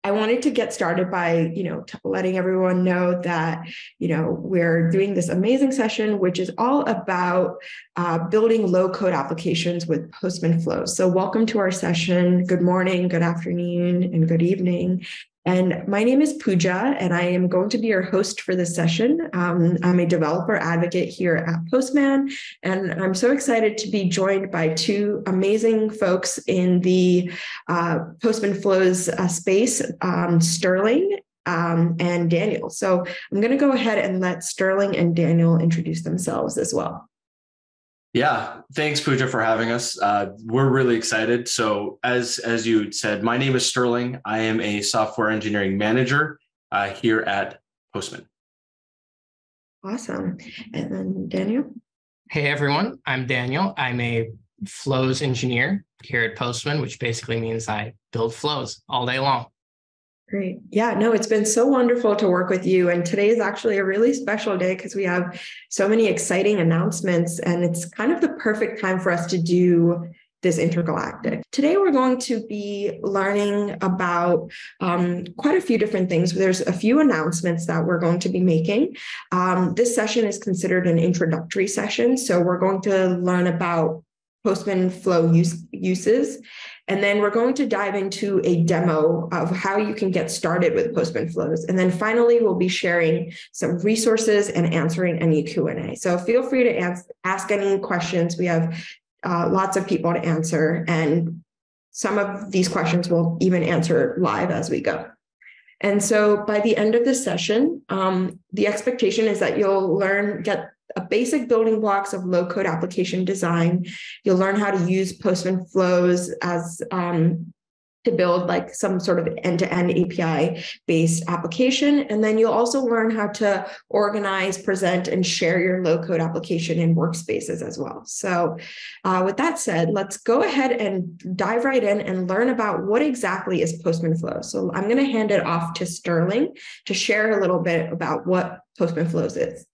I wanted to get started by, letting everyone know that, we're doing this amazing session, which is all about building low-code applications with Postman Flows. So welcome to our session. Good morning, good afternoon, and good evening. And my name is Pooja, and I am going to be your host for this session. I'm a developer advocate here at Postman, and I'm so excited to be joined by two amazing folks in the Postman Flows space, Sterling and Daniel. So I'm going to go ahead and let Sterling and Daniel introduce themselves as well. Yeah, thanks, Pooja, for having us. We're really excited. So as you said, my name is Sterling. I am a software engineering manager here at Postman. Awesome. And then Daniel? Hey, everyone. I'm Daniel. I'm a flows engineer here at Postman, which basically means I build flows all day long. Great. Yeah, no, it's been so wonderful to work with you. And today is actually a really special day because we have so many exciting announcements, and it's kind of the perfect time for us to do this Intergalactic. Today, we're going to be learning about quite a few different things. There's a few announcements that we're going to be making. This session is considered an introductory session. So we're going to learn about Postman Flow uses. And then we're going to dive into a demo of how you can get started with Postman Flows. And then finally, we'll be sharing some resources and answering any Q&A. So feel free to ask any questions. We have lots of people to answer, and some of these questions we'll even answer live as we go. And so by the end of this session, the expectation is that you'll get a basic building blocks of low-code application design. You'll learn how to use Postman Flows as to build like some sort of end-to-end API-based application. And then you'll also learn how to organize, present, and share your low-code application in Workspaces as well. So with that said, let's go ahead and dive right in and learn about what exactly is Postman Flows. So I'm going to hand it off to Sterling to share a little bit about what Postman Flows is.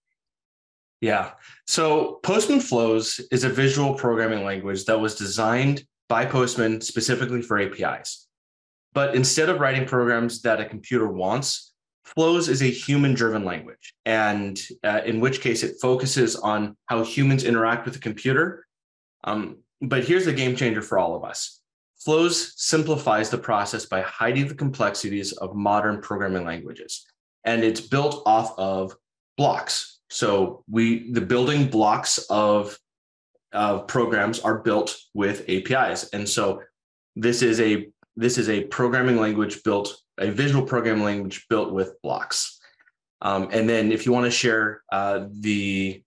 Yeah. So Postman Flows is a visual programming language that was designed by Postman specifically for APIs. But instead of writing programs that a computer wants, Flows is a human-driven language, and in which case it focuses on how humans interact with the computer. But here's the game changer for all of us. Flows simplifies the process by hiding the complexities of modern programming languages, and it's built off of blocks. So the building blocks of programs are built with APIs. And so this is a programming language a visual programming language built with blocks. And then if you want to share the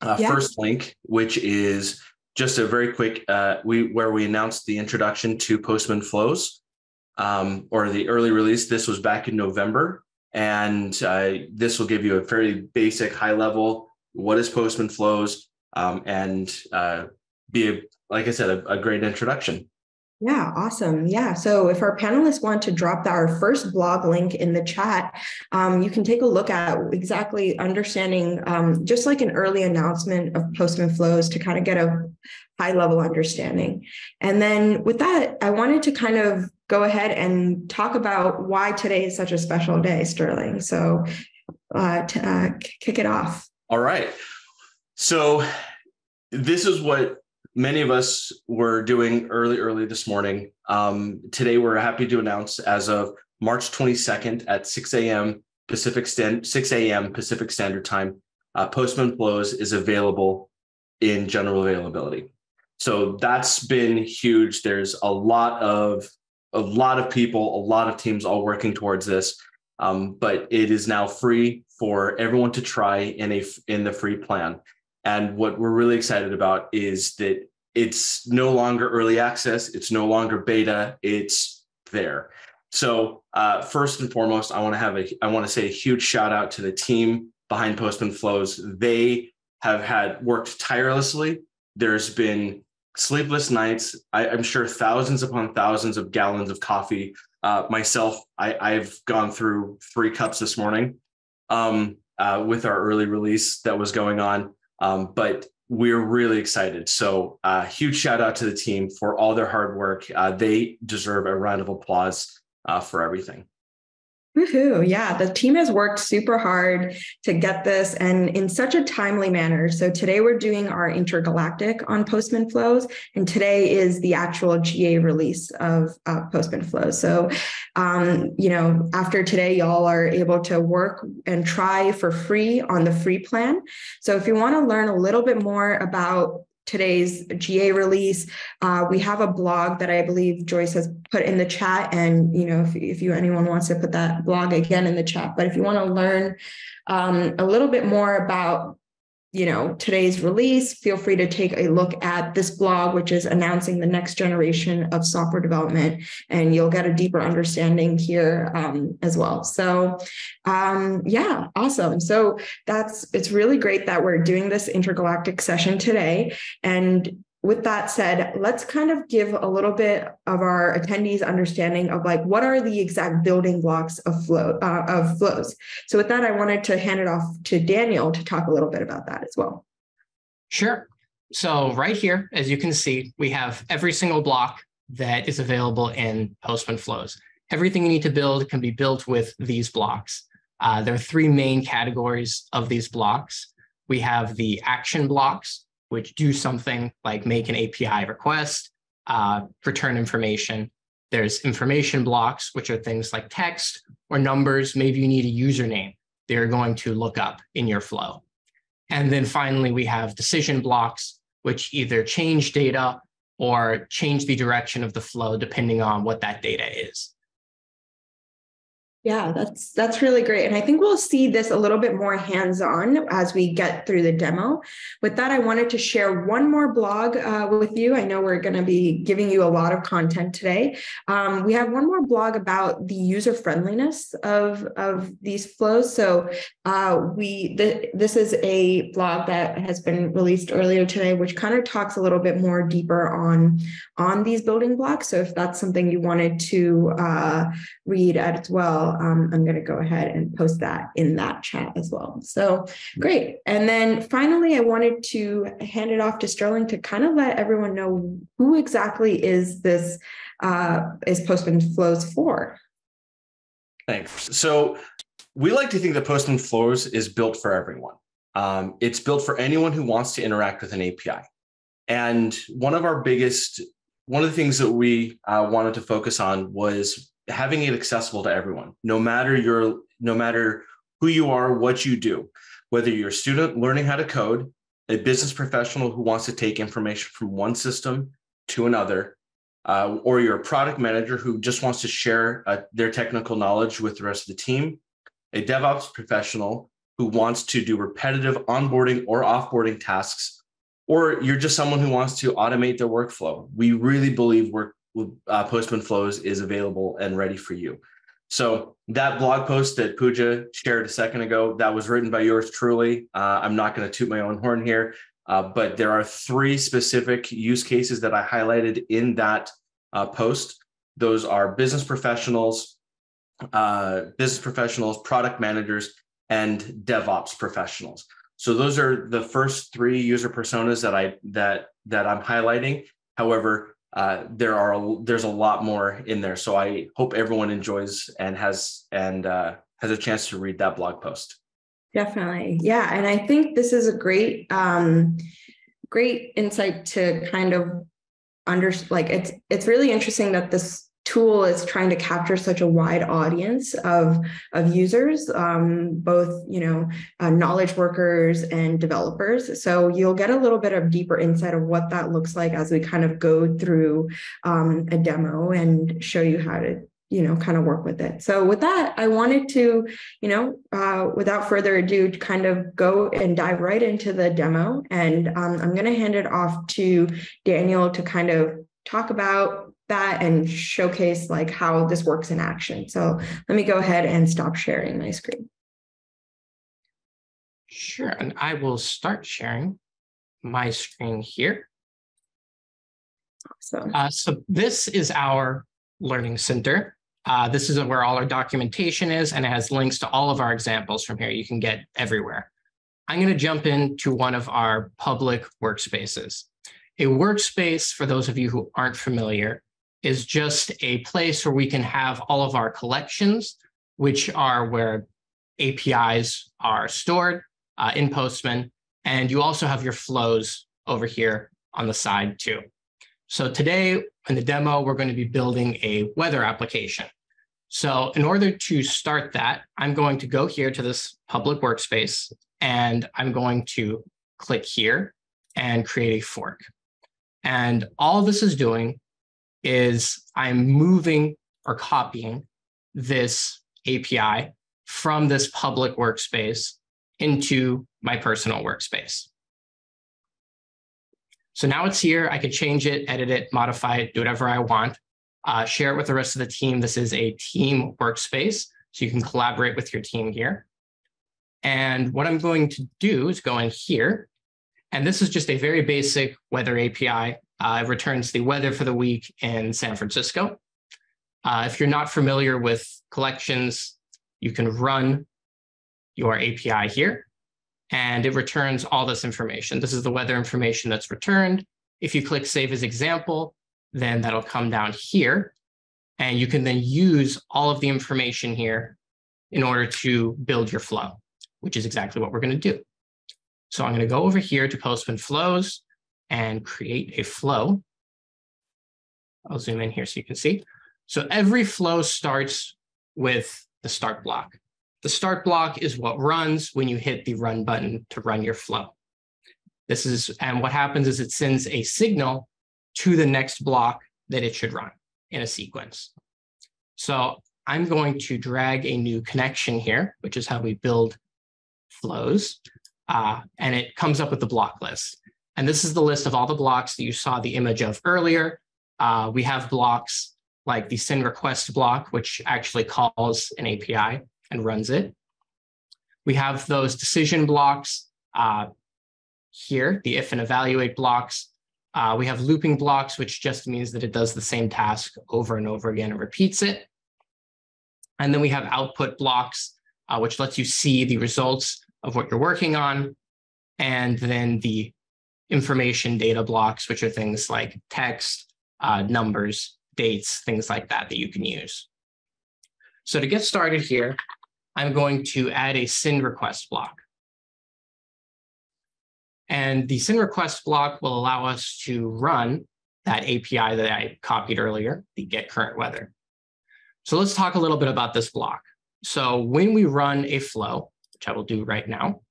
first link, which is just a very quick, where we announced the introduction to Postman Flows, or the early release. This was back in November. And this will give you a very basic, high level, what is Postman Flows, and be, like I said, a great introduction. Yeah, awesome. Yeah. So if our panelists want to drop our first blog link in the chat, you can take a look at exactly understanding, just like an early announcement of Postman Flows to kind of get a high level understanding. And then with that, I wanted to kind of go ahead and talk about why today is such a special day, Sterling. So kick it off. All right. So this is what many of us were doing early this morning. Today, we're happy to announce, as of March 22nd at 6 a.m. Pacific Standard Time, Postman Flows is available in general availability. So that's been huge. There's a lot of people, a lot of teams all working towards this, but it is now free for everyone to try in the free plan. And what we're really excited about is that it's no longer early access. It's no longer beta. It's there. So first and foremost, I want to say a huge shout out to the team behind Postman Flows. They have worked tirelessly. There's been sleepless nights. I'm sure thousands upon thousands of gallons of coffee. Myself, I've gone through 3 cups this morning with our early release that was going on. But we're really excited. So huge shout out to the team for all their hard work. They deserve a round of applause. for everything. Woohoo. Yeah, the team has worked super hard to get this and in such a timely manner. So today we're doing our Intergalactic on Postman Flows, and today is the actual GA release of Postman Flows. So, after today, y'all are able to work and try for free on the free plan. So if you want to learn a little bit more about today's GA release, we have a blog that I believe Joyce has put in the chat, and if anyone wants to put that blog again in the chat. But if you want to learn a little bit more about today's release, feel free to take a look at this blog, which is announcing the next generation of software development, and you'll get a deeper understanding here as well. So yeah, awesome. So it's really great that we're doing this Intergalactic session today. And with that said, let's kind of give a little bit of our attendees understanding of what are the exact building blocks of flows. So with that, I wanted to hand it off to Daniel to talk a little bit about that as well. Sure. So right here, as you can see, we have every single block that is available in Postman Flows. Everything you need to build can be built with these blocks. There are three main categories of these blocks. We have the action blocks, which do something like make an API request, return information. There's information blocks, which are things like text or numbers. Maybe you need a username they're going to look up in your flow. And then finally, we have decision blocks, which either change data or change the direction of the flow depending on what that data is. Yeah, that's really great. And I think we'll see this a little bit more hands-on as we get through the demo. With that, I wanted to share one more blog with you. I know we're going to be giving you a lot of content today. We have one more blog about the user friendliness of these flows. So this is a blog that has been released earlier today, which kind of talks a little bit more deeper on these building blocks. So if that's something you wanted to read as well, I'm going to go ahead and post that in that chat as well. So great. And then finally, I wanted to hand it off to Sterling to kind of let everyone know who exactly is this is Postman Flows for. Thanks. So we like to think that Postman Flows is built for everyone. It's built for anyone who wants to interact with an API. And one of the things that we wanted to focus on was having it accessible to everyone, no matter who you are, what you do, whether you're a student learning how to code, a business professional who wants to take information from one system to another, or you're a product manager who just wants to share their technical knowledge with the rest of the team, a DevOps professional who wants to do repetitive onboarding or offboarding tasks, or you're just someone who wants to automate their workflow. We really believe Postman Flows is available and ready for you. So that blog post that Pooja shared a second ago, that was written by yours truly. I'm not going to toot my own horn here, but there are 3 specific use cases that I highlighted in that post. Those are business professionals, product managers, and DevOps professionals. So those are the first 3 user personas that I'm highlighting. However, there's a lot more in there. So I hope everyone enjoys and has a chance to read that blog post. Definitely. Yeah. And I think this is a great insight to kind of it's really interesting that this tool is trying to capture such a wide audience of users, both knowledge workers and developers. So you'll get a little bit of deeper insight of what that looks like as we kind of go through a demo and show you how to kind of work with it. So with that, I wanted to without further ado, kind of go and dive right into the demo, and I'm going to hand it off to Daniel to kind of talk about that and showcase how this works in action. So let me go ahead and stop sharing my screen. Sure, and I will start sharing my screen here. Awesome. So this is our Learning Center. This is where all our documentation is, and it has links to all of our examples from here. You can get everywhere. I'm going to jump into one of our public workspaces. A workspace, for those of you who aren't familiar, is just a place where we can have all of our collections, which are where APIs are stored in Postman. And you also have your flows over here on the side too. So today in the demo, we're going to be building a weather application. So in order to start that, I'm going to go here to this public workspace, and I'm going to click here and create a fork. And all this is doing is I'm moving or copying this API from this public workspace into my personal workspace. So now it's here. I can change it, edit it, modify it, do whatever I want, share it with the rest of the team. This is a team workspace, so you can collaborate with your team here. And what I'm going to do is go in here, and this is just a very basic weather API. It returns the weather for the week in San Francisco. If you're not familiar with collections, you can run your API here, and it returns all this information. This is the weather information that's returned. If you click Save as Example, then that'll come down here, and you can then use all of the information here in order to build your flow, which is exactly what we're going to do. So I'm going to go over here to Postman Flows and create a flow. I'll zoom in here so you can see. So every flow starts with the start block. The start block is what runs when you hit the run button to run your flow. And what happens is it sends a signal to the next block that it should run in a sequence. So I'm going to drag a new connection here, which is how we build flows. And it comes up with the block list. And this is the list of all the blocks that you saw the image of earlier. We have blocks like the send request block, which actually calls an API and runs it. We have those decision blocks here, the if and evaluate blocks. We have looping blocks, which just means that it does the same task over and over again and repeats it. And then we have output blocks, which lets you see the results of what you're working on. And then the information data blocks, which are things like text, numbers, dates, things like that that you can use. So to get started here, I'm going to add a send request block. And the send request block will allow us to run that API that I copied earlier, the get current weather. So let's talk a little bit about this block. So when we run a flow, which I will do right now,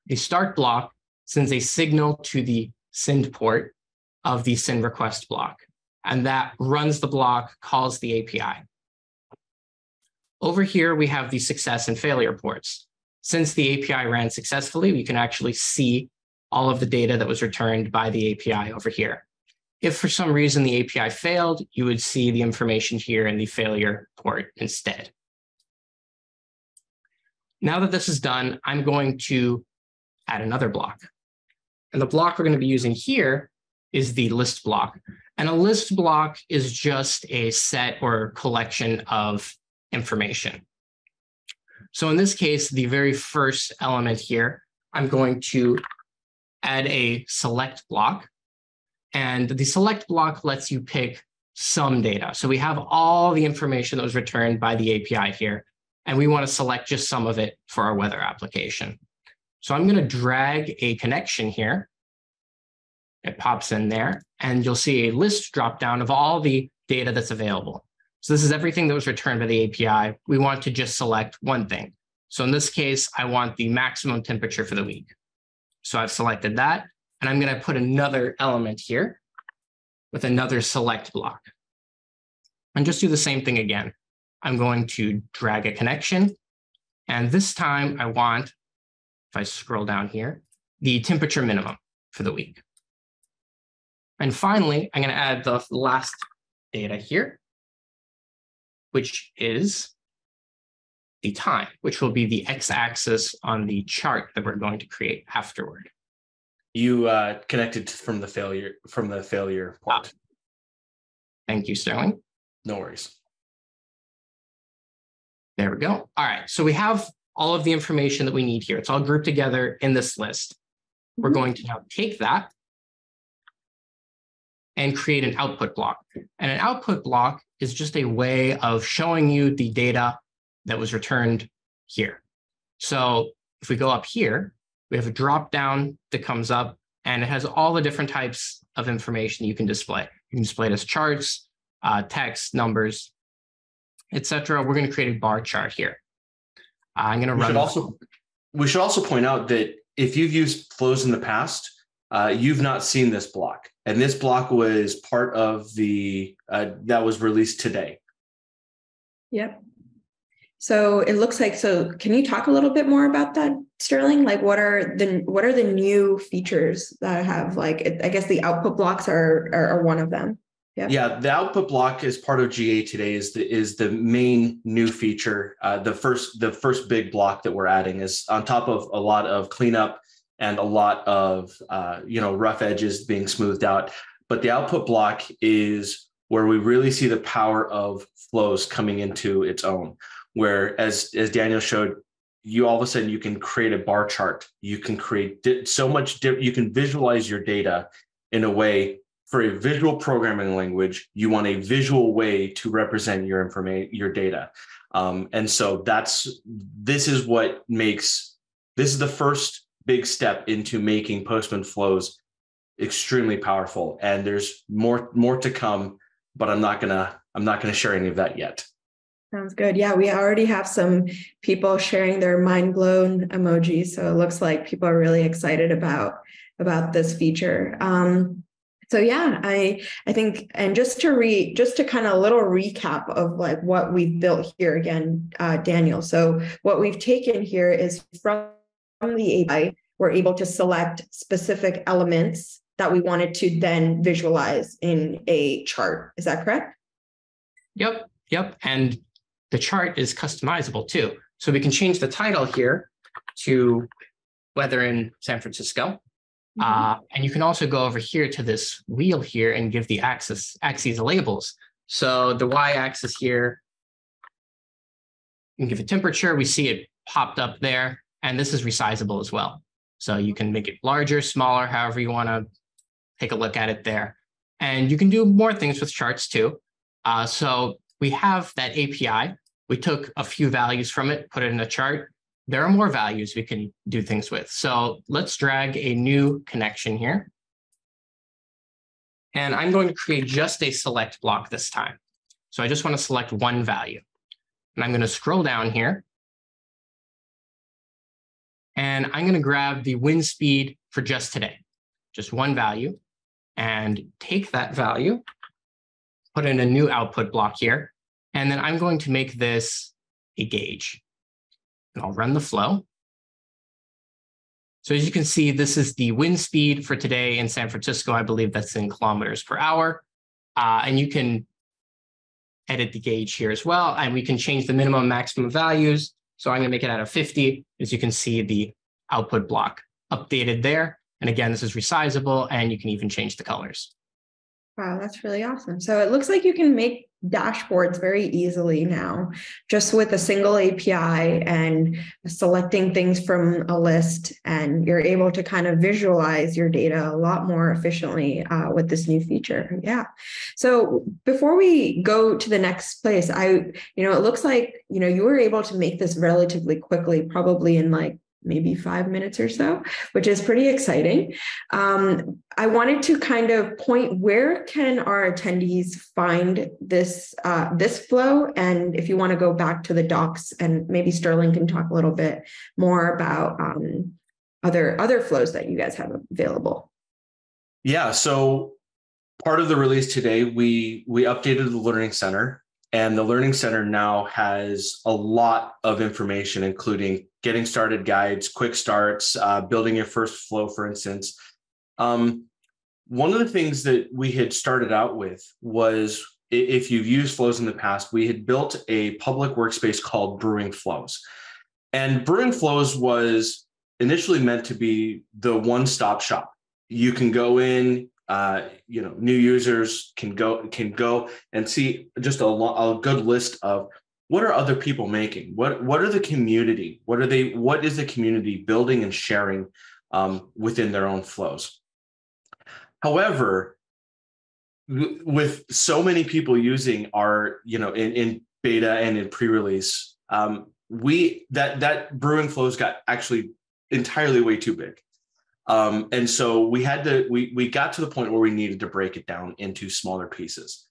the start block sends a signal to the send port of the send request block, and that runs the block, calls the API. Over here, we have the success and failure ports. Since the API ran successfully, we can actually see all of the data that was returned by the API over here. If for some reason the API failed, you would see the information here in the failure port instead. Now that this is done, I'm going to add another block. And the block we're going to be using here is the list block. And a list block is just a set or collection of information. So in this case, the very first element here, I'm going to add a select block. And the select block lets you pick some data. So we have all the information that was returned by the API here, and we want to select just some of it for our weather application. So I'm going to drag a connection here. It pops in there, and you'll see a list drop down of all the data that's available. So this is everything that was returned by the API. We want to just select one thing. So in this case, I want the maximum temperature for the week. So I've selected that, and I'm going to put another element here with another select block. And just do the same thing again. I'm going to drag a connection, and this time I want, if I scroll down here, the temperature minimum for the week. And finally, I'm going to add the last data here, which is the time, which will be the x-axis on the chart that we're going to create afterward. You connected from the failure port. Thank you, Sterling. No worries. There we go. All right, so we have all of the information that we need here. It's all grouped together in this list. We're going to now take that and create an output block. And an output block is just a way of showing you the data that was returned here. So if we go up here, we have a drop down that comes up and it has all the different types of information you can display. You can display it as charts, text, numbers, etc. We're going to create a bar chart here. I'm going to run. We should also point out that if you've used flows in the past, you've not seen this block. And this block was part of the, that was released today. Yep. So it looks like, so can you talk a little bit more about that, Sterling? Like what are the new features that have, like, I guess the output blocks are one of them. Yeah, the output block is part of GA today is the main new feature. The first big block that we're adding is on top of a lot of cleanup and a lot of rough edges being smoothed out. But the output block is where we really see the power of flows coming into its own. Where as Daniel showed, you all of a sudden you can create a bar chart. You can create so much. You can visualize your data in a way. For a visual programming language, you want a visual way to represent your information, your data. And so this is the first big step into making Postman Flows extremely powerful. And there's more to come, but I'm not gonna share any of that yet. Sounds good. Yeah, we already have some people sharing their mind blown emojis. So it looks like people are really excited about this feature. So yeah, I think, and just to kind of a little recap of like what we've built here again, Daniel. So what we've taken here is from the API, we're able to select specific elements that we wanted to then visualize in a chart. Is that correct? Yep. And the chart is customizable too. So we can change the title here to weather in San Francisco. And you can also go over here to this wheel here and give the axes labels. So the y-axis here, you can give it temperature. We see it popped up there. And this is resizable as well. So you can make it larger, smaller, however you want to take a look at it there. And you can do more things with charts too. So we have that API. We took a few values from it, put it in a chart. There are more values we can do things with. So let's drag a new connection here. And I'm going to create just a select block this time. So I just want to select one value. And I'm going to scroll down here. And I'm going to grab the wind speed for just today, just one value, and take that value, put in a new output block here. And then I'm going to make this a gauge. And I'll run the flow. So as you can see, this is the wind speed for today in San Francisco. I believe that's in kilometers per hour. And you can edit the gauge here as well. And we can change the minimum and maximum values. So I'm going to make it out of 50. As you can see, the output block updated there. And again, this is resizable, and you can even change the colors. Wow, that's really awesome. So it looks like you can make dashboards very easily now, just with a single API and selecting things from a list, and you're able to kind of visualize your data a lot more efficiently with this new feature. Yeah. So before we go to the next place, it looks like, you were able to make this relatively quickly, probably in like maybe 5 minutes or so, which is pretty exciting. I wanted to kind of point, where can our attendees find this flow? And if you want to go back to the docs, and maybe Sterling can talk a little bit more about other flows that you guys have available. Yeah, so part of the release today, we updated the Learning Center. And the Learning Center now has a lot of information, including getting started guides, quick starts, building your first flow, for instance. One of the things that we had started out with was, if you've used flows in the past, we had built a public workspace called Brewing Flows. And Brewing Flows was initially meant to be the one-stop shop. You can go in, new users can go and see just a good list of what are other people making, what are the community, what is the community building and sharing within their own flows. However, with so many people using our, in beta and in pre-release, that brewing flows got actually entirely way too big. And so we got to the point where we needed to break it down into smaller pieces.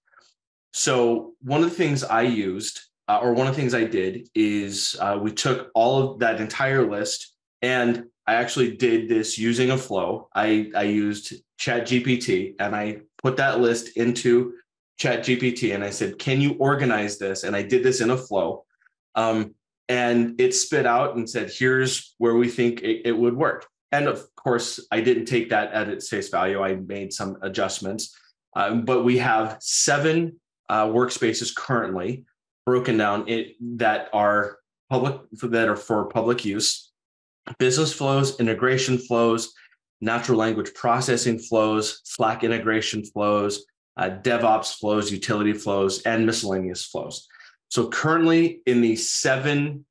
So one of the things I used, or one of the things I did is we took all of that entire list, and I actually did this using a flow. I used ChatGPT, and I put that list into ChatGPT, and I said, can you organize this? And I did this in a flow. And it spit out and said, here's where we think it would work. And of course, I didn't take that at its face value. I made some adjustments, but we have 7 workspaces currently broken down that are for public use: business flows, integration flows, natural language processing flows, Slack integration flows, DevOps flows, utility flows, and miscellaneous flows. So currently in the 7,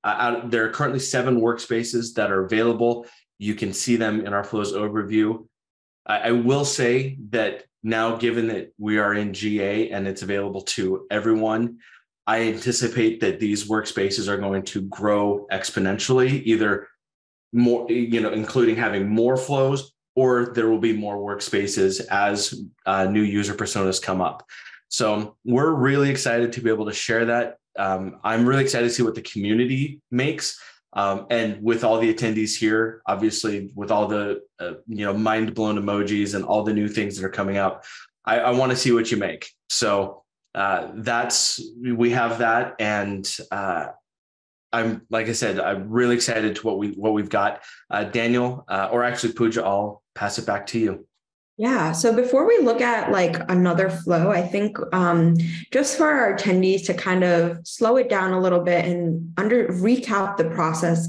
there are currently 7 workspaces that are available. You can see them in our flows overview. I will say that now, given that we are in GA and it's available to everyone, I anticipate that these workspaces are going to grow exponentially, either more, including having more flows, or there will be more workspaces as new user personas come up. So we're really excited to be able to share that. I'm really excited to see what the community makes. And with all the attendees here, obviously, with all the mind blown emojis and all the new things that are coming up, I want to see what you make. So we have that, and like I said, I'm really excited to what we've got. Daniel, or actually Pooja, I'll pass it back to you. Yeah. So before we look at like another flow, I think just for our attendees to kind of slow it down a little bit and recap the process,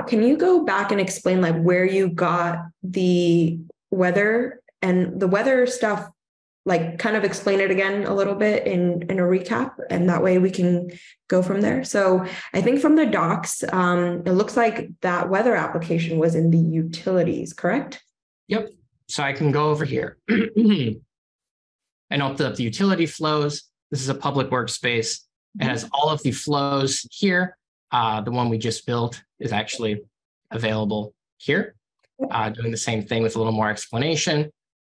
can you go back and explain like where you got the weather and the weather stuff, like kind of explain it again a little bit in a recap, and that way we can go from there. So I think from the docs, it looks like that weather application was in the utilities, correct? Yep. So I can go over here and open up the utility flows. This is a public workspace. It has all of the flows here. The one we just built is actually available here, doing the same thing with a little more explanation.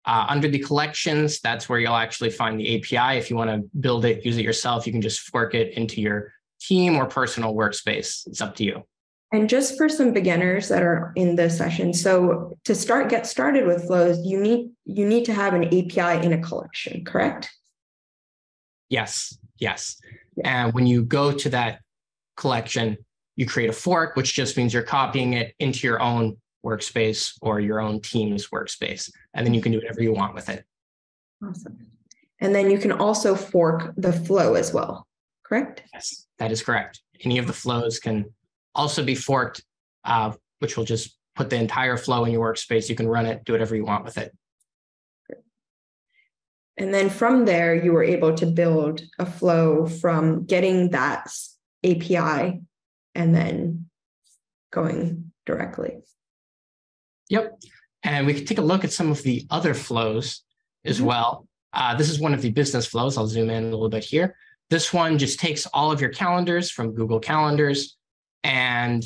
Under the collections, that's where you'll actually find the API. If you want to build it, use it yourself, you can just fork it into your team or personal workspace. It's up to you. And just for some beginners that are in this session, so to get started with flows, you need to have an API in a collection, correct? Yes. And when you go to that collection, you create a fork, which just means you're copying it into your own workspace or your own team's workspace. And then you can do whatever you want with it. Awesome. And then you can also fork the flow as well, correct? Yes, that is correct. Any of the flows can also be forked, which will just put the entire flow in your workspace. You can run it, do whatever you want with it. And then from there, you were able to build a flow from getting that API and then going directly. Yep. And we can take a look at some of the other flows as well. This is one of the business flows. I'll zoom in a little bit here. This one just takes all of your calendars from Google Calendars and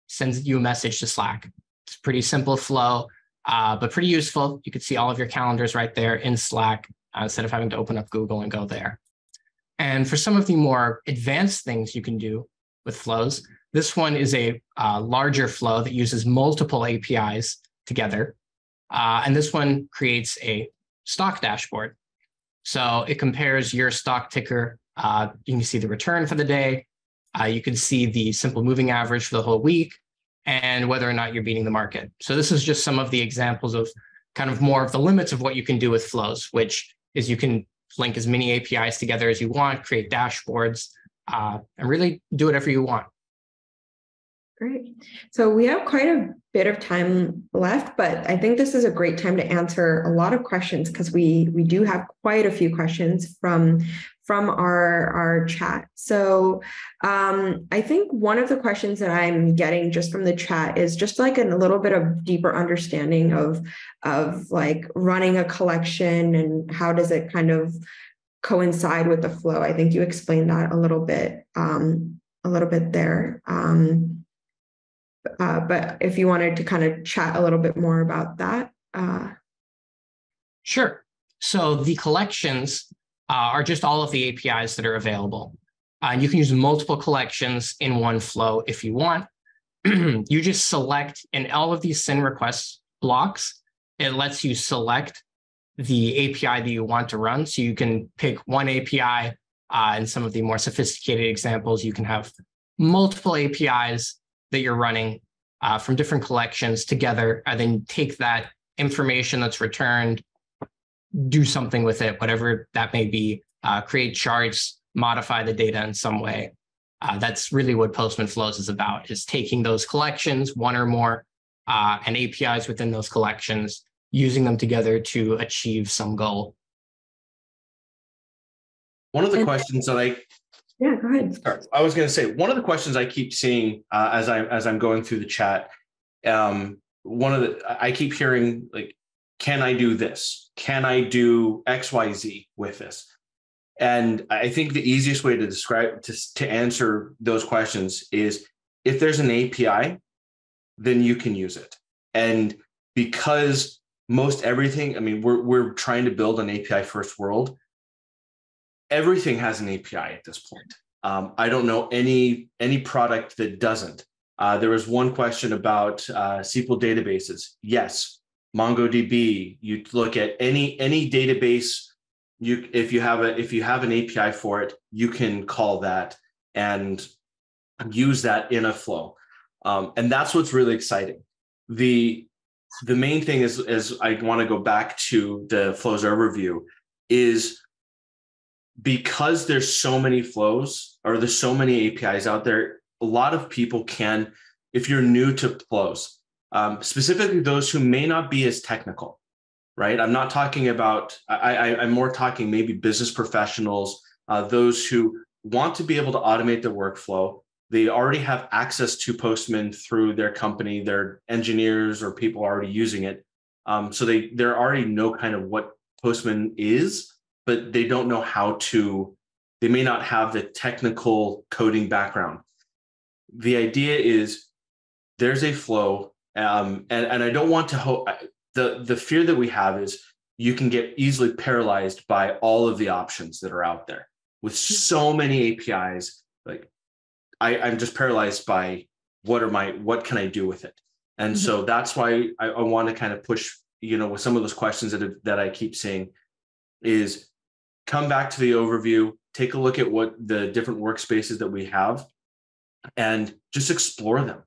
sends you a message to Slack. It's a pretty simple flow, but pretty useful. You can see all of your calendars right there in Slack instead of having to open up Google and go there. And for some of the more advanced things you can do with flows, this one is a larger flow that uses multiple APIs together. And this one creates a stock dashboard. So it compares your stock ticker. You can see the return for the day. You can see the simple moving average for the whole week and whether or not you're beating the market. So this is just some of the examples of kind of more of the limits of what you can do with flows, which is you can link as many APIs together as you want, create dashboards, and really do whatever you want. Great. So we have quite a bit of time left, but I think this is a great time to answer a lot of questions because we do have quite a few questions from from our chat. So I think one of the questions that I'm getting just from the chat is just like a little bit of deeper understanding of like running a collection and how does it kind of coincide with the flow. I think you explained that a little bit there. But if you wanted to kind of chat a little bit more about that. Sure. So the collections are just all of the APIs that are available. You can use multiple collections in one flow if you want. You just select in all of these SYN request blocks. It lets you select the API that you want to run. So you can pick one API. In some of the more sophisticated examples, you can have multiple APIs that you're running from different collections together, and then take that information that's returned, do something with it, whatever that may be, create charts, modify the data in some way. That's really what Postman Flows is about, is taking those collections, one or more, and APIs within those collections, using them together to achieve some goal. One of the questions that yeah, go ahead. I was going to say, one of the questions I keep seeing as I'm going through the chat, I keep hearing like, can I do this? Can I do XYZ with this? And I think the easiest way to answer those questions is, if there's an API, then you can use it. And because most everything, I mean, we're trying to build an API first world. Everything has an API at this point. I don't know any product that doesn't. There was one question about SQL databases. Yes, MongoDB. You look at any database. If you have an API for it, you can call that and use that in a flow. And that's what's really exciting. The main thing is I want to go back to the flows overview, is because there's so many flows, or there's so many APIs out there, a lot of people can, if you're new to flows, specifically those who may not be as technical, right? I'm not talking about, I'm more talking maybe business professionals, those who want to be able to automate their workflow. They already have access to Postman through their company, their engineers or people already using it. So they already know kind of what Postman is, but they don't know how to, they may not have the technical coding background. The idea is there's a flow, and I don't want to hope, the fear that we have is you can get easily paralyzed by all of the options that are out there. With so many APIs, like I'm just paralyzed by what can I do with it? And so that's why I want to kind of push, with some of those questions that I keep seeing, is come back to the overview, take a look at what the different workspaces that we have, and just explore them.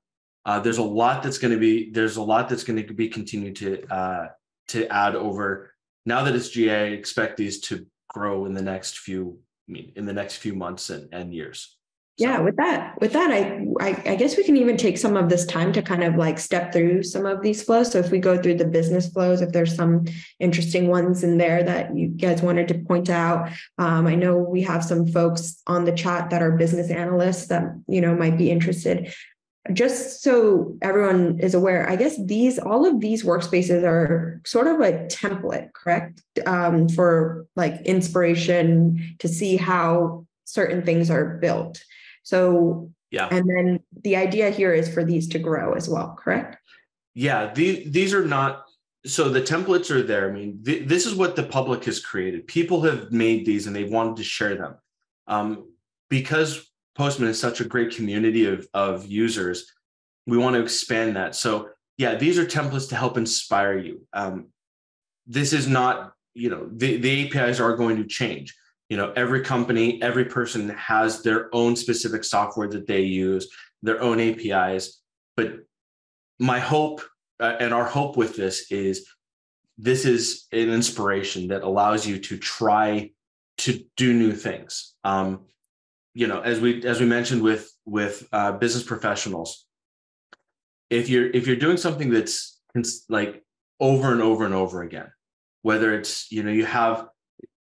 There's a lot that's going to be continued to add over. Now that it's GA, I expect these to grow in the next few months and years. So. Yeah, with that, I guess we can even take some of this time to kind of like step through some of these flows. So if we go through the business flows, if there's some interesting ones in there that you guys wanted to point out, I know we have some folks on the chat that are business analysts that might be interested. Just so everyone is aware, I guess all of these workspaces are sort of a template, correct? For like inspiration to see how certain things are built. So, yeah. And then the idea here is for these to grow as well, correct? Yeah, these are not, so the templates are there. I mean, this is what the public has created. People have made these and they wanted to share them. Because Postman is such a great community of users, we want to expand that. So yeah, these are templates to help inspire you. This is not, the APIs are going to change. Every company, every person has their own specific software that they use, their own APIs. But my hope and our hope with this is an inspiration that allows you to try to do new things. As we mentioned with business professionals, if you're doing something that's like over and over and over again, whether it's you have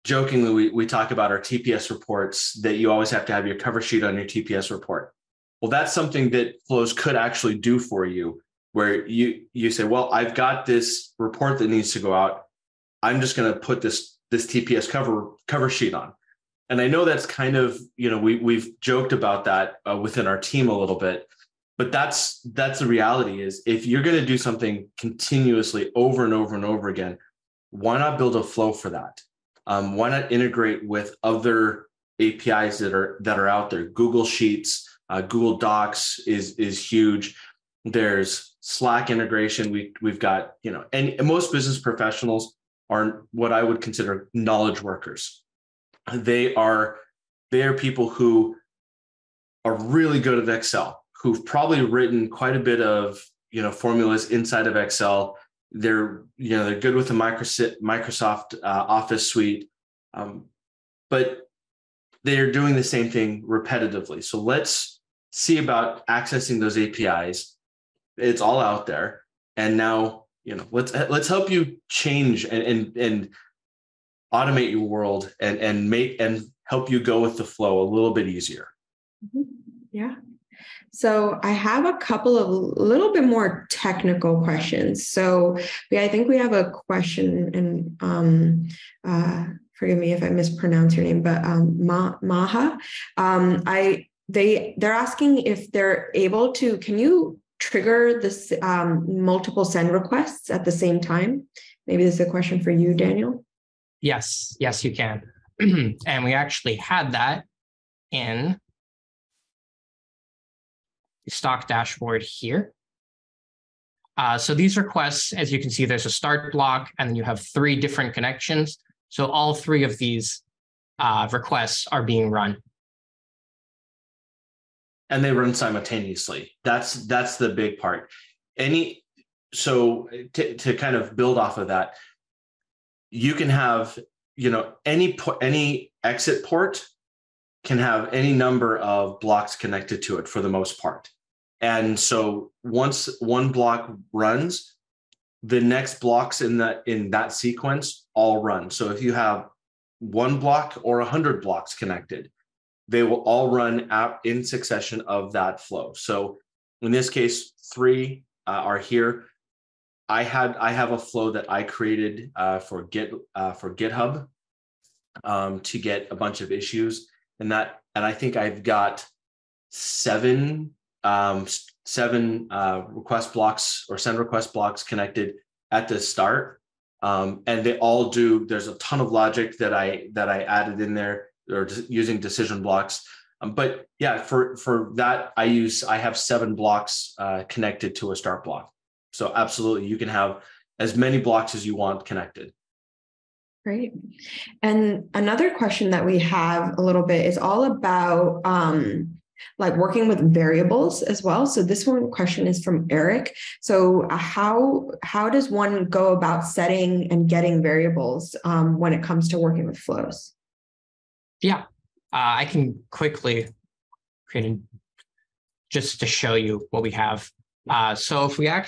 jokingly, we talk about our TPS reports, that you always have to have your cover sheet on your TPS report. Well, that's something that Flows could actually do for you, where you say, well, I've got this report that needs to go out. I'm just going to put this TPS cover sheet on. And I know that's kind of, we've joked about that within our team a little bit, but that's the reality. Is if you're going to do something continuously over and over and over again, why not build a flow for that? Why not integrate with other APIs that are out there? Google Sheets, Google Docs is huge. There's Slack integration. We've got, and most business professionals are what I would consider knowledge workers. They are people who are really good at Excel, who've probably written quite a bit of formulas inside of Excel. They're good with the Microsoft Office suite, but they're doing the same thing repetitively. So let's see about accessing those APIs. It's all out there, and now let's help you change and automate your world and help you go with the flow a little bit easier. Yeah. So I have a couple of little bit more technical questions. So I think we have a question, and forgive me if I mispronounce your name, but Maha. They're asking if they're able to. Can you trigger this multiple send requests at the same time? Maybe this is a question for you, Daniel. Yes, you can. And we actually had that in the stock dashboard here. So these requests, as you can see, there's a start block, and then you have 3 different connections. So all 3 of these requests are being run. And they run simultaneously. That's the big part. So to kind of build off of that, you can have, any exit port can have any number of blocks connected to it for the most part. And so once one block runs, the next blocks in that sequence all run. So if you have 1 block or 100 blocks connected, they will all run out in succession of that flow. So in this case, 3 are here. I have a flow that I created for GitHub to get a bunch of issues, and I think I've got 7 request blocks or send request blocks connected at the start, and they all do. There's a ton of logic that I added in there, or using decision blocks. But yeah, for that I have 7 blocks connected to a start block. So absolutely, you can have as many blocks as you want connected. Great. And another question that we have a little bit is all about working with variables as well. So this one question is from Eric. So how does one go about setting and getting variables when it comes to working with flows? Yeah, I can quickly create just to show you what we have. So if we have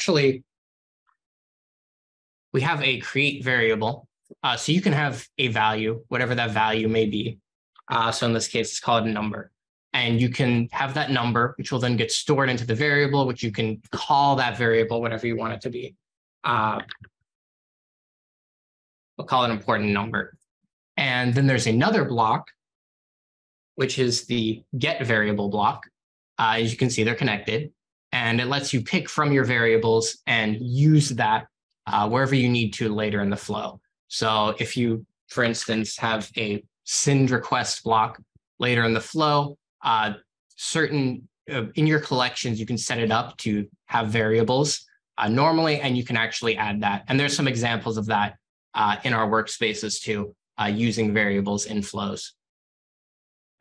a create variable, so you can have a value, whatever that value may be. So in this case, let's call it a number. And you can have that number, which will then get stored into the variable, which you can call that variable whatever you want it to be. We'll call it an important number. And then there's another block, which is the get variable block. As you can see, they're connected. And it lets you pick from your variables and use that wherever you need to later in the flow. So if you, for instance, have a send request block later in the flow, in your collections, you can set it up to have variables normally, and you can actually add that. And there's some examples of that in our workspaces too, using variables in flows.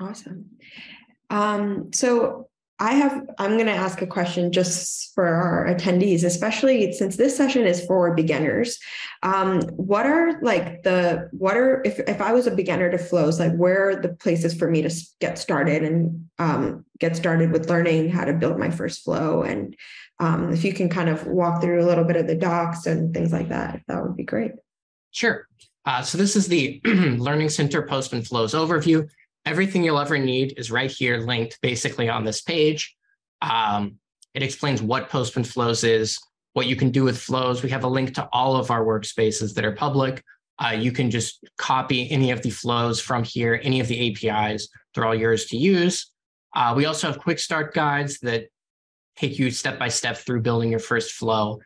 Awesome. So I'm going to ask a question just for our attendees, especially since this session is for beginners. If I was a beginner to flows, where are the places for me to get started and get started with learning how to build my first flow? And if you can kind of walk through a little bit of the docs and things like that, that would be great. Sure. So this is the Learning Center Postman Flows overview. Everything you'll ever need is right here linked basically on this page. It explains what Postman Flows is, what you can do with flows. We have a link to all of our workspaces that are public. You can just copy any of the flows from here, any of the APIs. They're all yours to use. We also have quick start guides that take you step by step through building your first flow.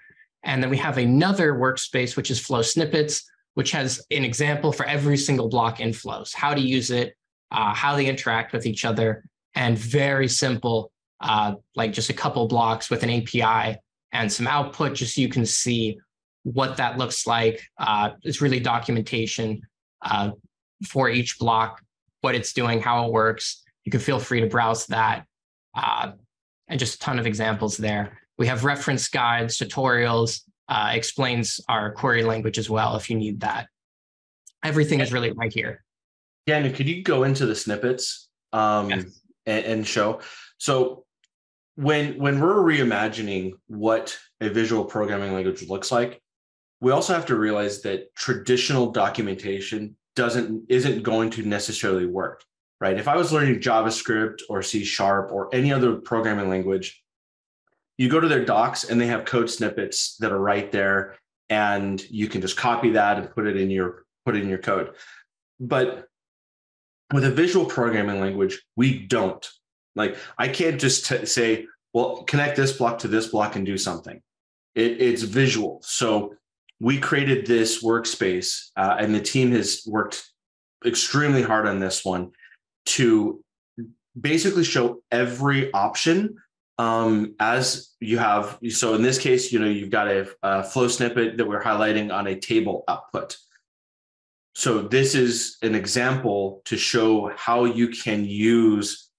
And then we have another workspace, which is Flow Snippets, which has an example for every single block in flows, how to use it, how they interact with each other, and very simple, like just a couple blocks with an API and some output, just so you can see what that looks like. It's really documentation for each block, what it's doing, how it works. You can feel free to browse that, and just a ton of examples there. We have reference guides, tutorials, explains our query language as well if you need that. Everything is really right here. Daniel, could you go into the snippets Yes. and show? So when we're reimagining what a visual programming language looks like, we also have to realize that traditional documentation isn't going to necessarily work, right? If I was learning JavaScript or C# or any other programming language, you go to their docs and they have code snippets that are right there, and you can just copy that and put it in your code. But with a visual programming language, we don't. Like, I can't just say, well, connect this block to this block and do something. It's visual. So we created this workspace, and the team has worked extremely hard on this one to basically show every option as you have. So in this case, you've got a flow snippet that we're highlighting on a table output. So this is an example to show how you can use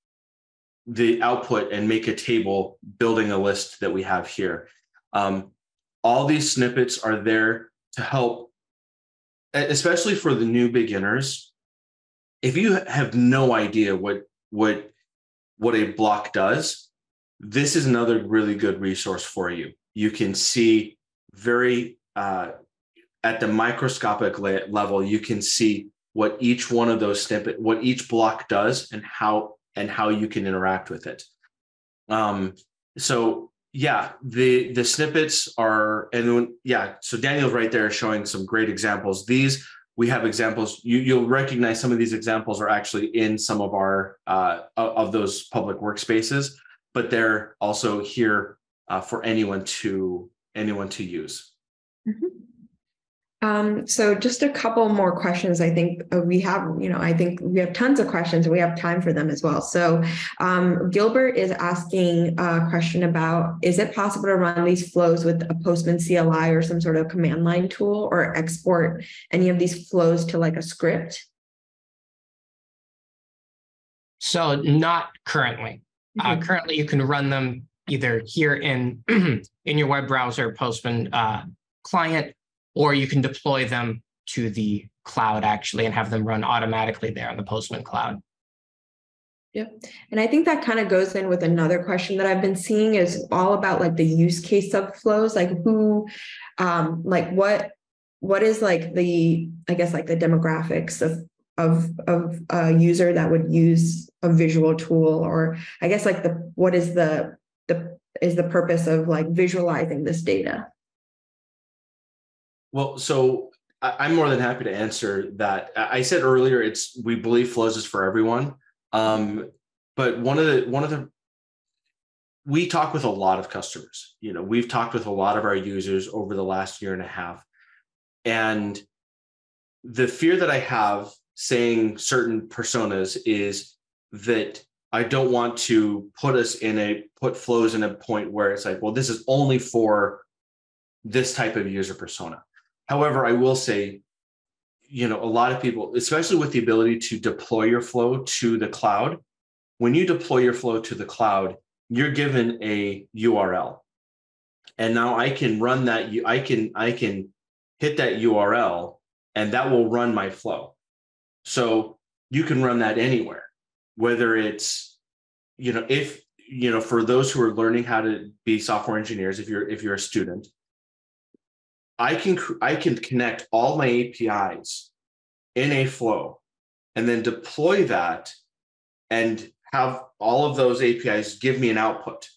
the output and make a table building a list that we have here. All these snippets are there to help, especially for the new beginners. If you have no idea what a block does, this is another really good resource for you. You can see very at the microscopic level, you can see what each one of those what each block does and how you can interact with it. So yeah, the snippets are, so Daniel's right there showing some great examples. We have examples. You'll recognize some of these examples are actually in some of our of those public workspaces, but they're also here for anyone to use. Mm-hmm. So just a couple more questions. I think we have tons of questions and we have time for them as well. So Gilbert is asking a question about, is it possible to run these flows with a Postman CLI or some sort of command line tool, or export any of these flows to like a script? So not currently. Mm-hmm. Currently, you can run them either here in your web browser, Postman client, or you can deploy them to the cloud actually and have them run automatically there on the Postman cloud. Yep. And I think that kind of goes in with another question that I've been seeing is all about like the use case of flows, like who, like what is like the, I guess like the demographics of a user that would use a visual tool, or I guess like what is the purpose of like visualizing this data? Well, so I'm more than happy to answer that. I said earlier, we believe flows is for everyone. But we talk with a lot of customers. We've talked with a lot of our users over the last year and a half. And the fear that I have saying certain personas is that I don't want to put flows in a point where it's like, well, this is only for this type of user persona. However, I will say, a lot of people, especially with the ability to deploy your flow to the cloud, when you deploy your flow to the cloud, you're given a URL. And now I can run that, I can hit that URL and that will run my flow. So you can run that anywhere, whether it's, for those who are learning how to be software engineers, if you're a student, I can connect all my APIs in a flow and then deploy that and have all of those APIs give me an output.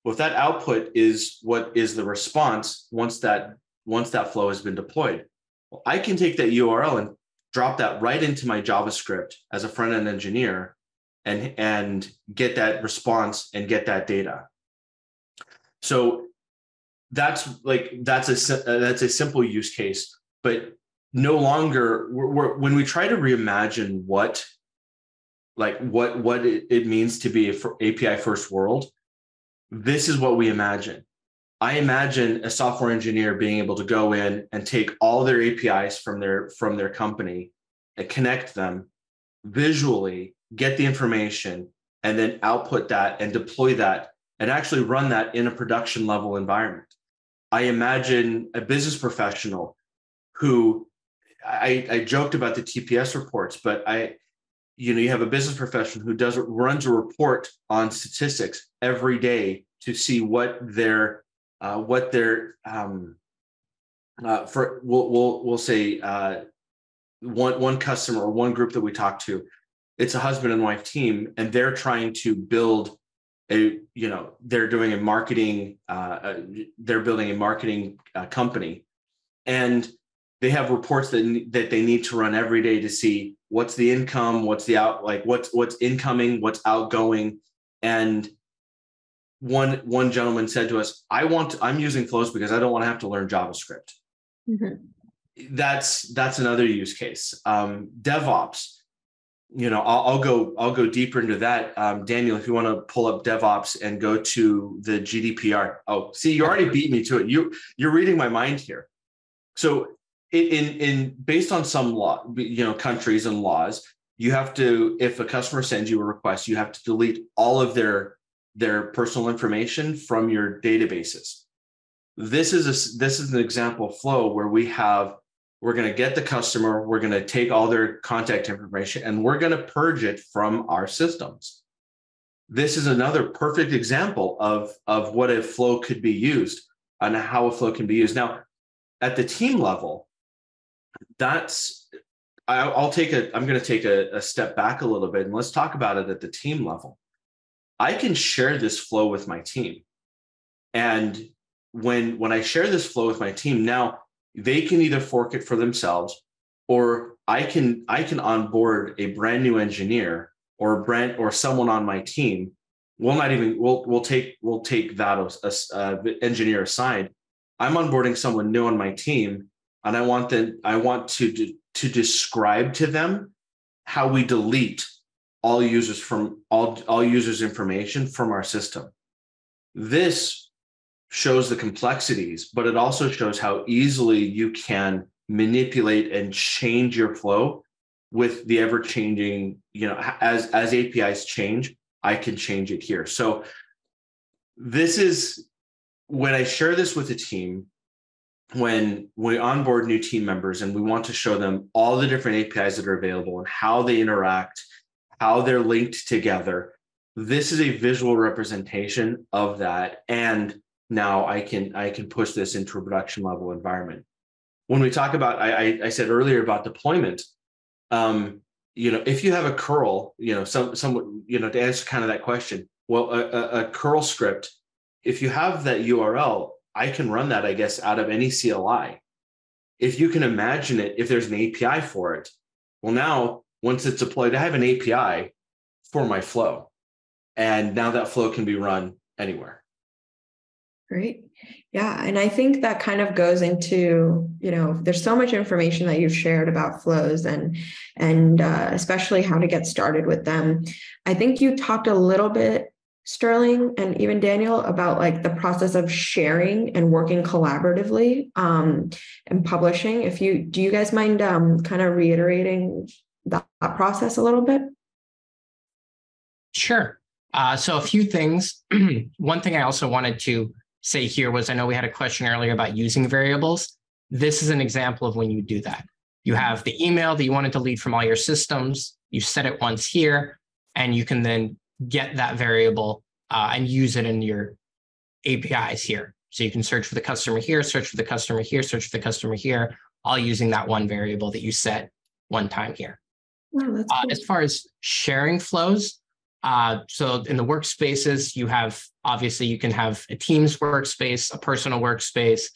Well, if that output is what is the response once that flow has been deployed, well, I can take that URL and drop that right into my JavaScript as a front-end engineer and get that response and get that data. So that's a simple use case, but no longer when we try to reimagine what it means to be an API first world, this is what we imagine. I imagine a software engineer being able to go in and take all their APIs from their company and connect them visually, get the information, and then output that and deploy that and actually run that in a production level environment. I imagine a business professional who I joked about the TPS reports, but you have a business professional who runs a report on statistics every day to see what their we'll say one customer or one group that we talk to, it's a husband and wife team, and they're trying to build they're doing a marketing they're building a marketing company, and they have reports that they need to run every day to see what's the income, what's the out, what's incoming, what's outgoing. And one gentleman said to us, I'm using Flows because I don't want to have to learn JavaScript. Mm-hmm. That's another use case. DevOps, I'll go deeper into that. Daniel, if you want to pull up DevOps and go to the GDPR. Oh, see, you already beat me to it. You're reading my mind here. So in based on some law, countries and laws, you have to, if a customer sends you a request, you have to delete all of their personal information from your databases. This is an example of flow where we're going to get the customer, we're going to take all their contact information, and we're going to purge it from our systems. This is another perfect example of what a flow could be used and how a flow can be used. Now, at the team level, I'm going to take a step back a little bit, and let's talk about it at the team level. I can share this flow with my team. And when I share this flow with my team, now they can either fork it for themselves, or I can onboard a brand new engineer or someone on my team. We'll take that engineer aside. I'm onboarding someone new on my team, and I want to describe to them how we delete all users' information from our system. This shows the complexities, but it also shows how easily you can manipulate and change your flow with the ever-changing, as APIs change, I can change it here. So this is when I share this with a team, when we onboard new team members and we want to show them all the different APIs that are available and how they interact, how they're linked together. This is a visual representation of that. And now I can push this into a production level environment. When we talk about, I said earlier about deployment, if you have a curl, to answer kind of that question, well, a curl script, if you have that URL, I can run that, I guess, out of any CLI. If you can imagine it, if there's an API for it, well, now once it's deployed, I have an API for my flow. And now that flow can be run anywhere. Great. Yeah. And I think that kind of goes into, there's so much information that you've shared about flows and especially how to get started with them. I think you talked a little bit, Sterling and even Daniel, about like the process of sharing and working collaboratively and publishing. Do you guys mind kind of reiterating that process a little bit? Sure. So a few things. One thing I also wanted to say here was, I know we had a question earlier about using variables. This is an example of when you do that. You have the email that you want to delete from all your systems. You set it once here, and you can then get that variable and use it in your APIs here. So you can search for the customer here, search for the customer here, search for the customer here, all using that one variable that you set one time here. Wow, that's cool. As far as sharing flows, so in the workspaces, obviously you can have a Teams workspace, a personal workspace.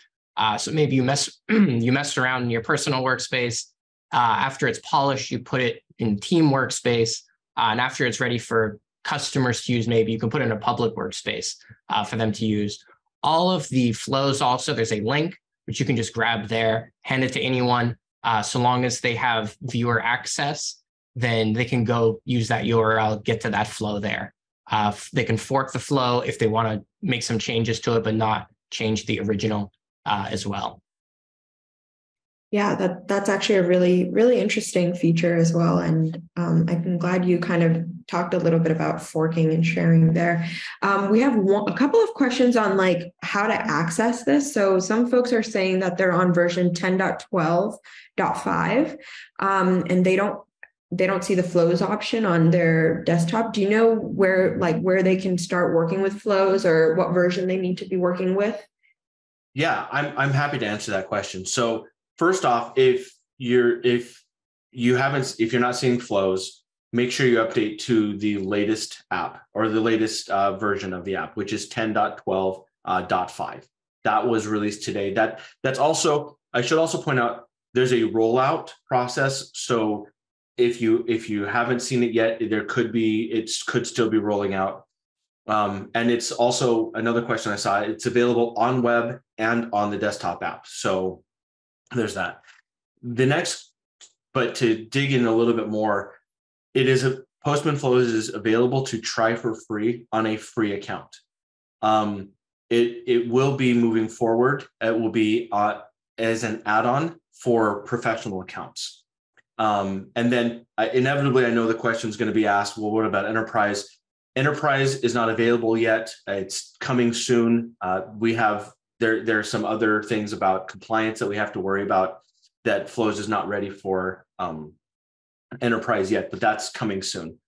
So maybe you messed around in your personal workspace. After it's polished, you put it in team workspace. And after it's ready for customers to use, maybe you can put it in a public workspace for them to use. All of the flows also, there's a link, which you can just grab there, hand it to anyone. So long as they have viewer access, then they can go use that URL, get to that flow there. They can fork the flow if they want to make some changes to it, but not change the original as well. Yeah, that's actually a really, really interesting feature as well. And I'm glad you kind of talked a little bit about forking and sharing there. We have a couple of questions on like how to access this. So some folks are saying that they're on version 10.12.5 and they don't see the flows option on their desktop. Do you know where they can start working with flows or what version they need to be working with? Yeah, I'm happy to answer that question. So first off, if you're not seeing flows, make sure you update to the latest app or the latest version of the app, which is 10.12.5. That was released today. That's also, I should also point out, there's a rollout process. So if you haven't seen it yet, it could still be rolling out. And it's also another question I saw. It's available on web and on the desktop app. So there's that. But to dig in a little bit more, Postman Flows is available to try for free on a free account. It will be moving forward. It will be as an add-on for professional accounts. And then inevitably, I know the question is going to be asked, well, what about enterprise? Enterprise is not available yet. It's coming soon. There are some other things about compliance that we have to worry about that Flows is not ready for enterprise yet, but that's coming soon.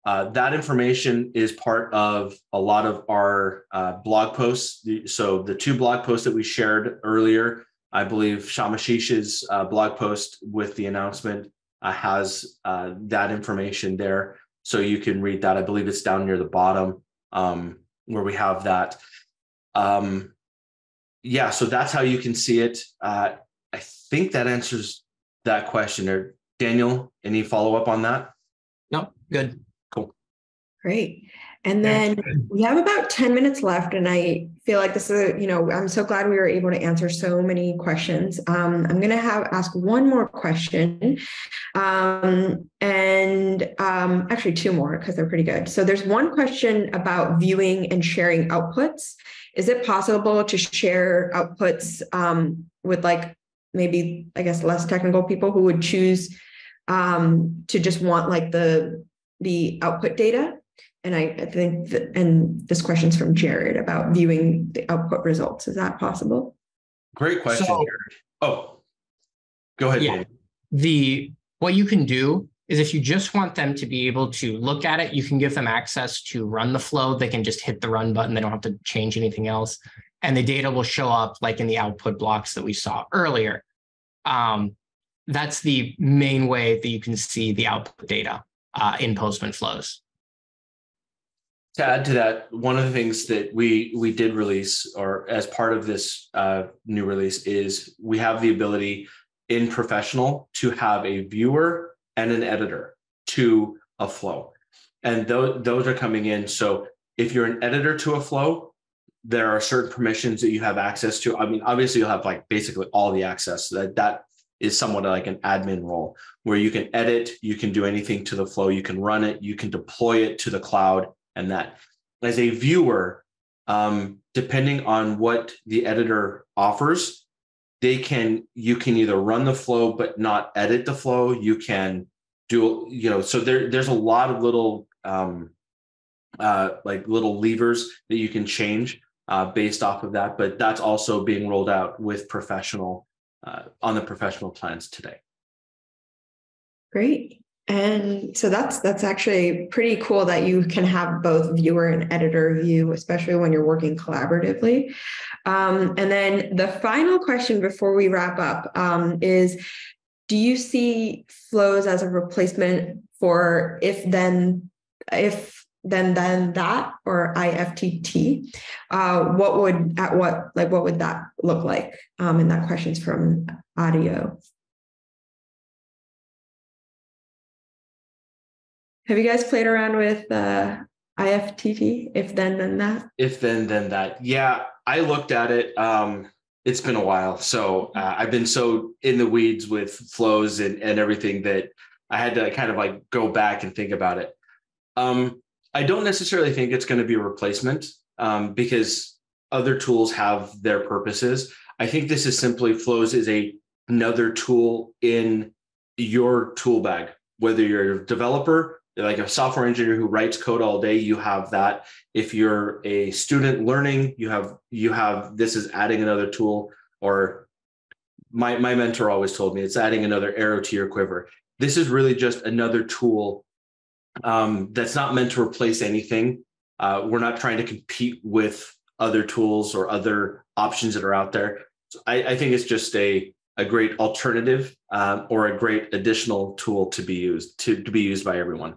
That information is part of a lot of our blog posts. So the two blog posts that we shared earlier, I believe Shamashish's blog post with the announcement has that information there. So you can read that. I believe it's down near the bottom where we have that. Yeah, so that's how you can see it. I think that answers that question. Or Daniel, any follow up on that? No, good. Cool. Great. And then we have about 10 minutes left. And I feel like this is, I'm so glad we were able to answer so many questions. I'm going to ask one more question actually two more because they're pretty good. So there's one question about viewing and sharing outputs. Is it possible to share outputs with maybe, I guess, less technical people who would choose to just want the output data? And I think and this question's from Jared about viewing the output results. Is that possible? Great question, Jared. Oh, go ahead, yeah. Dave. What you can do is if you just want them to be able to look at it, you can give them access to run the flow. They can just hit the run button. They don't have to change anything else. And the data will show up like in the output blocks that we saw earlier. That's the main way that you can see the output data in Postman Flows. To add to that, one of the things that we did release, or as part of this new release, is we have the ability in Professional to have a viewer and an editor to a flow. And those are coming in. So if you're an editor to a flow, there are certain permissions that you have access to. I mean, obviously you'll have basically all the access. That is somewhat like an admin role where you can edit, you can do anything to the flow, you can run it, you can deploy it to the cloud. And that as a viewer, depending on what the editor offers, you can either run the flow but not edit the flow. You can do, so there's a lot of little little levers that you can change based off of that. But that's also being rolled out with Professional on the Professional plans today. Great. And so that's actually pretty cool that you can have both viewer and editor view, especially when you're working collaboratively. And then the final question before we wrap up is, do you see flows as a replacement for if then that, or IFTT? What would that look like? And that question's from audio. Have you guys played around with IFTT? If then that? If then that. Yeah, I looked at it. It's been a while. So I've been so in the weeds with flows and everything that I had to kind of like go back and think about it. I don't necessarily think it's going to be a replacement because other tools have their purposes. I think this is simply flows is another tool in your tool bag, whether you're a developer, like a software engineer who writes code all day, you have that. If you're a student learning, you have this is adding another tool, or my mentor always told me it's adding another arrow to your quiver. This is really just another tool that's not meant to replace anything. We're not trying to compete with other tools or other options that are out there. So I think it's just a great alternative or a great additional tool to be used by everyone.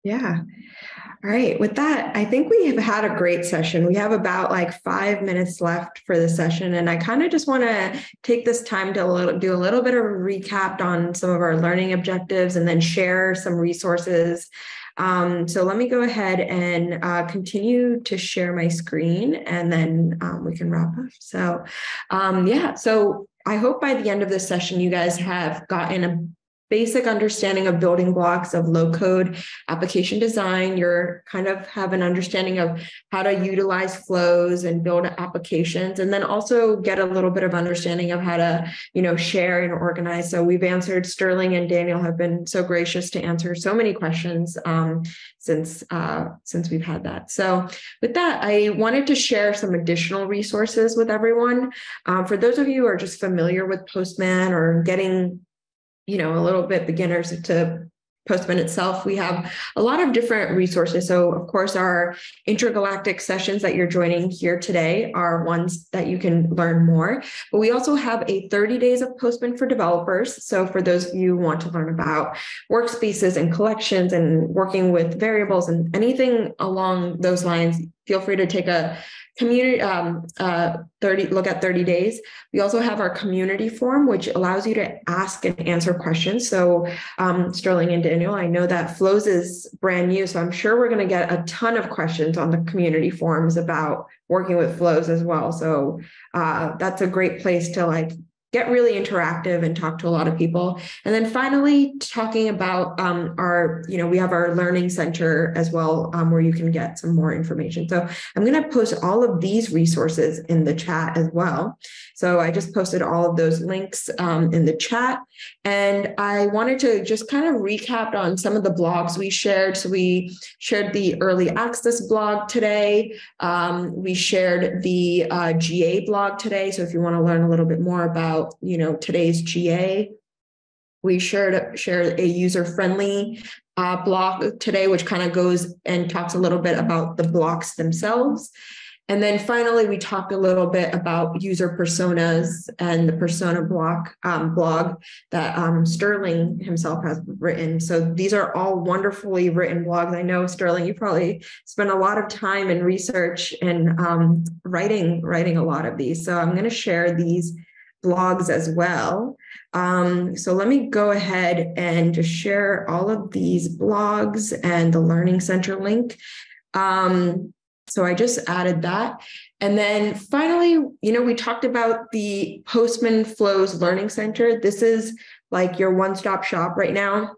Yeah. All right. With that, I think we have had a great session. We have about like 5 minutes left for the session. And I kind of just want to take this time to do a little bit of a recap on some of our learning objectives and then share some resources. So let me go ahead and continue to share my screen, and then we can wrap up. So so I hope by the end of this session, you guys have gotten a basic understanding of building blocks of low-code application design. You're kind of have an understanding of how to utilize flows and build applications, and then also get a little bit of understanding of how to, share and organize. So we've answered, Sterling and Daniel have been so gracious to answer so many questions since we've had that. So with that, I wanted to share some additional resources with everyone. For those of you who are just familiar with Postman or getting a little bit beginners to Postman itself, we have a lot of different resources. So of course, our Intergalactic sessions that you're joining here today are ones that you can learn more, but we also have a 30 days of Postman for developers. So for those of you who want to learn about workspaces and collections and working with variables and anything along those lines, feel free to take a community look at 30 days. We also have our community forum, which allows you to ask and answer questions. So Sterling and Daniel, I know that Flows is brand new, so I'm sure we're going to get a ton of questions on the community forums about working with Flows as well. So that's a great place to get really interactive and talk to a lot of people. And then finally, talking about we have our learning center as well, where you can get some more information. So I'm going to post all of these resources in the chat as well. So I just posted all of those links in the chat. And I wanted to just kind of recap on some of the blogs we shared. So we shared the early access blog today. We shared the GA blog today. So if you want to learn a little bit more about today's GA, we shared a user-friendly blog today, which kind of goes and talks a little bit about the blocks themselves. And then finally, we talked a little bit about user personas and the persona blog that Sterling himself has written. So these are all wonderfully written blogs. I know, Sterling, you probably spent a lot of time in research and writing a lot of these. So I'm going to share these blogs as well. So let me go ahead and just share all of these blogs and the Learning Center link. So I just added that. And then finally, we talked about the Postman Flows Learning Center. This is like your one-stop shop right now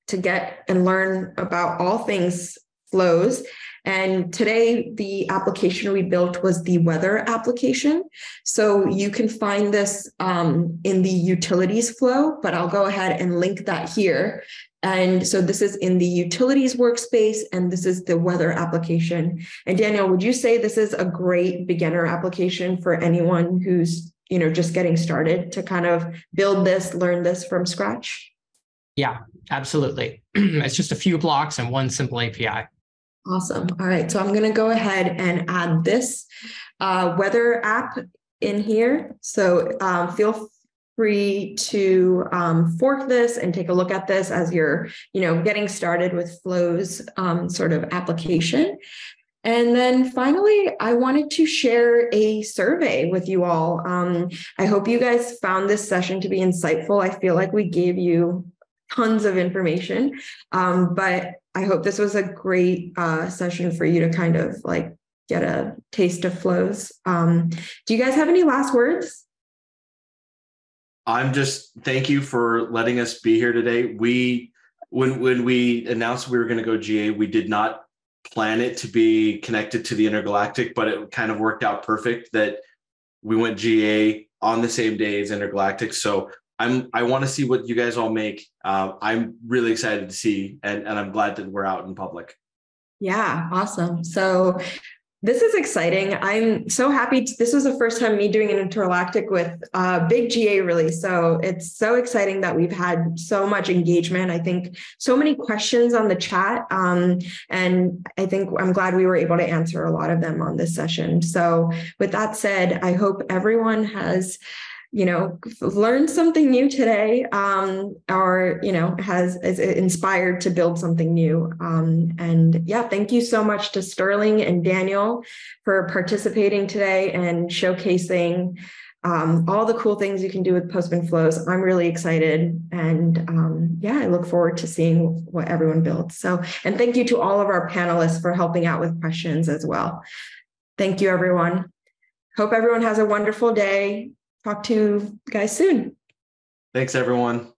to get and learn about all things flows. And today, the application we built was the weather application. So you can find this in the utilities flow, but I'll go ahead and link that here. And so this is in the utilities workspace, and this is the weather application. And Daniel, would you say this is a great beginner application for anyone who's, just getting started to kind of build this, learn this from scratch? Yeah, absolutely. It's just a few blocks and one simple API. Awesome. All right. So I'm going to go ahead and add this weather app in here. So free to fork this and take a look at this as you're, getting started with Flows sort of application. And then finally, I wanted to share a survey with you all. I hope you guys found this session to be insightful. I feel like we gave you tons of information, but I hope this was a great session for you to kind of like get a taste of Flows. Do you guys have any last words? Thank you for letting us be here today. When we announced we were going to go GA, we did not plan it to be connected to the Intergalactic, but it kind of worked out perfect that we went GA on the same day as Intergalactic. So I want to see what you guys all make. I'm really excited to see, and I'm glad that we're out in public. Yeah, awesome. So this is exciting. I'm so happy. This was the first time me doing an Intergalactic with a big GA release. So it's so exciting that we've had so much engagement. I think so many questions on the chat. And I think I'm glad we were able to answer a lot of them on this session. So with that said, I hope everyone has learned something new today, or, is inspired to build something new. And yeah, thank you so much to Sterling and Daniel for participating today and showcasing all the cool things you can do with Postman Flows. I'm really excited. And yeah, I look forward to seeing what everyone builds. So, and thank you to all of our panelists for helping out with questions as well. Thank you, everyone. Hope everyone has a wonderful day. Talk to you guys soon. Thanks, everyone.